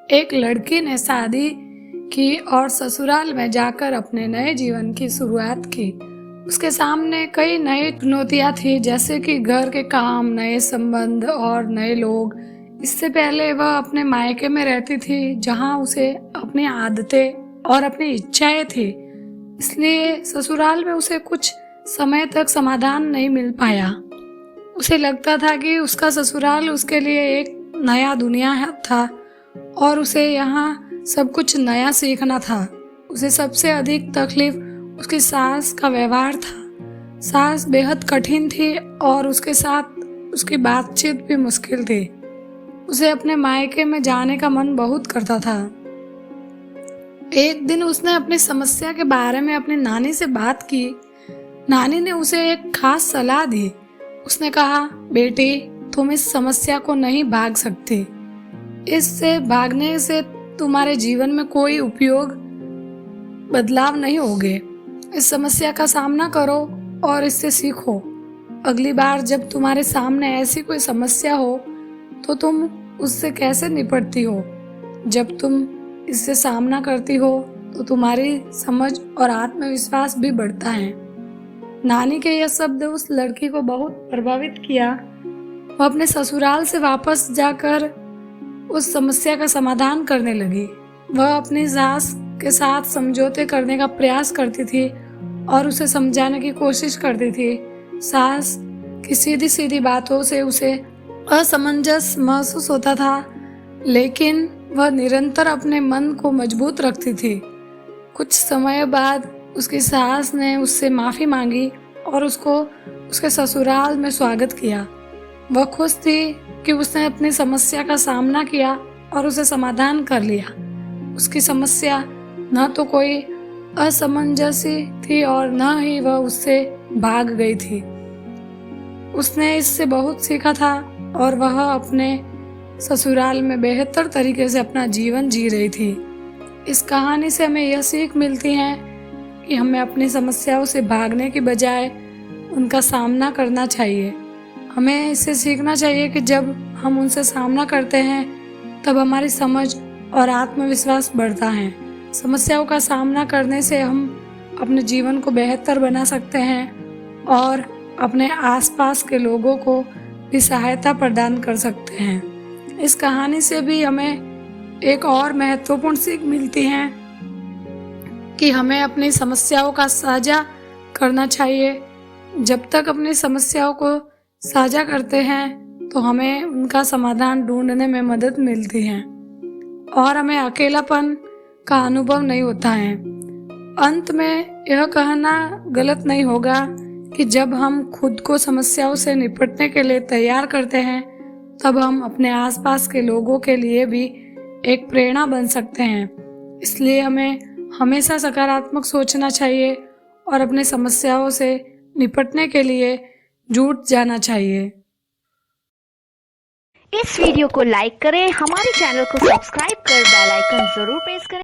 एक लड़की ने शादी की और ससुराल में जाकर अपने नए जीवन की शुरुआत की। उसके सामने कई नई चुनौतियां थी, जैसे कि घर के काम, नए संबंध और नए लोग। इससे पहले वह अपने मायके में रहती थी, जहां उसे अपनी आदतें और अपनी इच्छाएं थी। इसलिए ससुराल में उसे कुछ समय तक समाधान नहीं मिल पाया। उसे लगता था कि उसका ससुराल उसके लिए एक नया दुनिया था और उसे यहाँ सब कुछ नया सीखना था। उसे सबसे अधिक तकलीफ उसकी सास का व्यवहार था। सास बेहद कठिन थी और उसके साथ उसकी बातचीत भी मुश्किल थी। उसे अपने मायके में जाने का मन बहुत करता था। एक दिन उसने अपनी समस्या के बारे में अपनी नानी से बात की। नानी ने उसे एक खास सलाह दी। उसने कहा, बेटी, तुम इस समस्या को नहीं भाग सकती। इससे भागने से तुम्हारे जीवन में कोई उपयोग बदलाव नहीं होगे। इस समस्या का सामना करो और इससे सीखो। अगली बार जब तुम्हारे सामने ऐसी कोई समस्या हो तो तुम उससे कैसे निपटती हो। जब तुम इससे सामना करती हो तो तुम्हारी समझ और आत्मविश्वास भी बढ़ता है। नानी के यह शब्द उस लड़की को बहुत प्रभावित किया। वह अपने ससुराल से वापस जाकर उस समस्या का समाधान करने लगी। वह अपनी सास के साथ समझौते करने का प्रयास करती थी और उसे समझाने की कोशिश करती थी। सास की सीधी सीधी बातों से उसे असमंजस महसूस होता था, लेकिन वह निरंतर अपने मन को मजबूत रखती थी। कुछ समय बाद उसकी सास ने उससे माफ़ी मांगी और उसको उसके ससुराल में स्वागत किया। वह खुश थी कि उसने अपनी समस्या का सामना किया और उसे समाधान कर लिया। उसकी समस्या न तो कोई असमंजसी थी और न ही वह उससे भाग गई थी। उसने इससे बहुत सीखा था और वह अपने ससुराल में बेहतर तरीके से अपना जीवन जी रही थी। इस कहानी से हमें यह सीख मिलती है कि हमें अपनी समस्याओं से भागने की बजाय उनका सामना करना चाहिए। हमें इससे सीखना चाहिए कि जब हम उनसे सामना करते हैं तब हमारी समझ और आत्मविश्वास बढ़ता है। समस्याओं का सामना करने से हम अपने जीवन को बेहतर बना सकते हैं और अपने आसपास के लोगों को भी सहायता प्रदान कर सकते हैं। इस कहानी से भी हमें एक और महत्वपूर्ण सीख मिलती है कि हमें अपनी समस्याओं का साझा करना चाहिए। जब तक अपनी समस्याओं को साझा करते हैं तो हमें उनका समाधान ढूंढने में मदद मिलती है और हमें अकेलापन का अनुभव नहीं होता है। अंत में यह कहना गलत नहीं होगा कि जब हम खुद को समस्याओं से निपटने के लिए तैयार करते हैं तब हम अपने आसपास के लोगों के लिए भी एक प्रेरणा बन सकते हैं। इसलिए हमें हमेशा सकारात्मक सोचना चाहिए और अपनी समस्याओं से निपटने के लिए जुट जाना चाहिए। इस वीडियो को लाइक करें, हमारे चैनल को सब्सक्राइब कर बेल आइकन जरूर प्रेस करें।